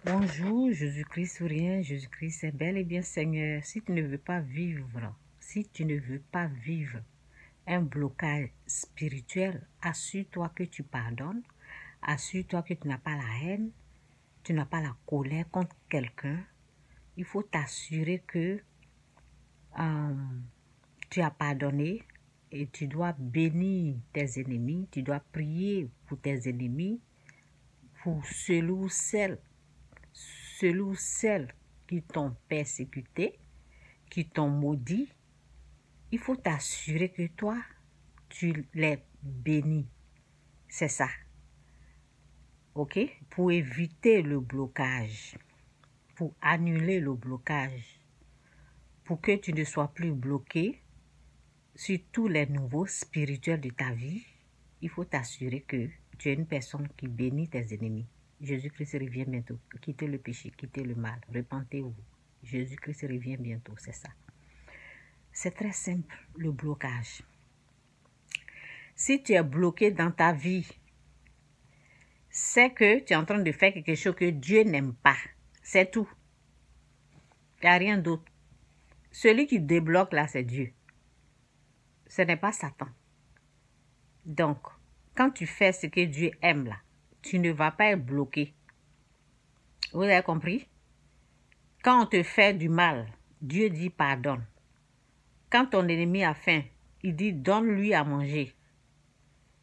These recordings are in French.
Bonjour, Jésus-Christ ou rien, Jésus-Christ est bel et bien Seigneur. Si tu ne veux pas vivre un blocage spirituel, assure-toi que tu pardonnes, assure-toi que tu n'as pas la haine, tu n'as pas la colère contre quelqu'un. Il faut t'assurer que tu as pardonné et tu dois bénir tes ennemis, tu dois prier pour tes ennemis, pour celui ou celle qui t'ont persécuté, qui t'ont maudit. Il faut t'assurer que toi, tu les bénis. C'est ça. OK? Pour éviter le blocage, pour annuler le blocage, pour que tu ne sois plus bloqué sur tous les niveaux spirituels de ta vie, il faut t'assurer que tu es une personne qui bénit tes ennemis. Jésus-Christ revient bientôt. Quittez le péché, quittez le mal, repentez-vous. Jésus-Christ revient bientôt, c'est ça. C'est très simple, le blocage. Si tu es bloqué dans ta vie, c'est que tu es en train de faire quelque chose que Dieu n'aime pas. C'est tout. Il n'y a rien d'autre. Celui qui débloque là, c'est Dieu. Ce n'est pas Satan. Donc, quand tu fais ce que Dieu aime là, tu ne vas pas être bloqué. Vous avez compris? Quand on te fait du mal, Dieu dit pardonne. Quand ton ennemi a faim, il dit donne-lui à manger.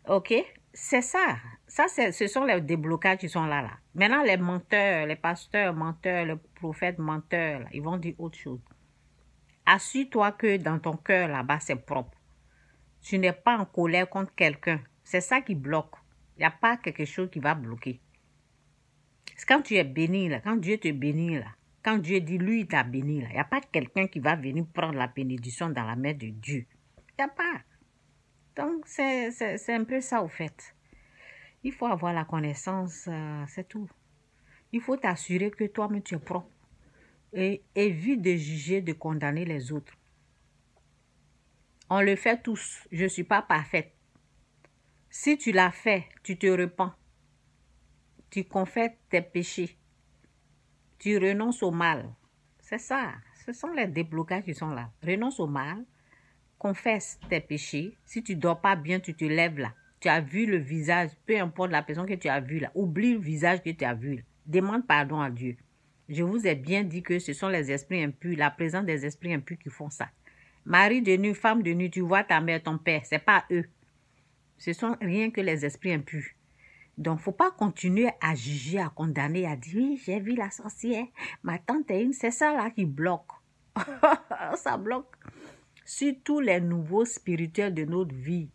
OK? C'est ça. Ce sont les déblocages qui sont là. Maintenant, les menteurs, les pasteurs menteurs, les prophètes menteurs, là, ils vont dire autre chose. Assure-toi que dans ton cœur, là-bas, c'est propre. Tu n'es pas en colère contre quelqu'un. C'est ça qui bloque. Il n'y a pas quelque chose qui va bloquer. C'est quand tu es béni, là, quand Dieu te bénit, là, quand Dieu dit, lui, il t'a béni, là, il n'y a pas quelqu'un qui va venir prendre la bénédiction dans la main de Dieu. Il n'y a pas. Donc, c'est un peu ça, au fait. Il faut avoir la connaissance, c'est tout. Il faut t'assurer que toi-même, tu es propre. Et évite de juger, de condamner les autres. On le fait tous. Je ne suis pas parfaite. Si tu l'as fait, tu te repens. Tu confesses tes péchés. Tu renonces au mal. C'est ça. Ce sont les déblocages qui sont là. Renonce au mal. Confesse tes péchés. Si tu ne dors pas bien, tu te lèves là. Tu as vu le visage, peu importe la personne que tu as vue là. Oublie le visage que tu as vu là. Demande pardon à Dieu. Je vous ai bien dit que ce sont les esprits impurs, la présence des esprits impurs qui font ça. Mari de nuit, femme de nuit, tu vois ta mère, ton père, ce n'est pas eux. Ce sont rien que les esprits impurs. Donc, il ne faut pas continuer à juger, à condamner, à dire, oui, j'ai vu la sorcière, ma tante est une, c'est ça là qui bloque. Ça bloque. Sur tous les nouveaux spirituels de notre vie,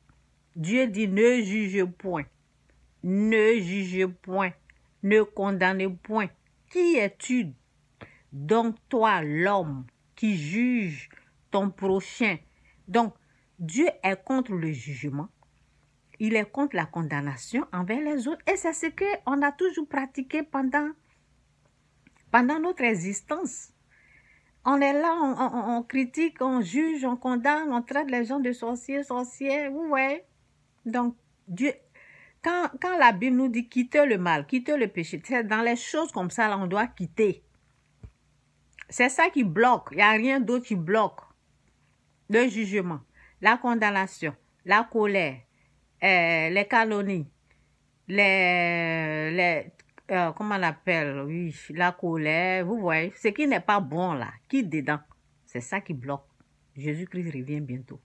Dieu dit, ne juge point, ne juge point, ne condamne point. Qui es-tu? Donc, toi, l'homme, qui juge ton prochain. Donc, Dieu est contre le jugement. Il est contre la condamnation envers les autres. Et c'est ce qu'on a toujours pratiqué pendant notre existence. On est là, on critique, on juge, on condamne, on traite les gens de sorciers, sorcières. Vous voyez? Donc, Dieu, quand la Bible nous dit quitter le mal, quitter le péché, c'est dans les choses comme ça, là, on doit quitter. C'est ça qui bloque. Il n'y a rien d'autre qui bloque. Le jugement, la condamnation, la colère, les calomnies, comment on appelle, oui, la colère, vous voyez, ce qui n'est pas bon là, qui dedans, c'est ça qui bloque. Jésus-Christ revient bientôt.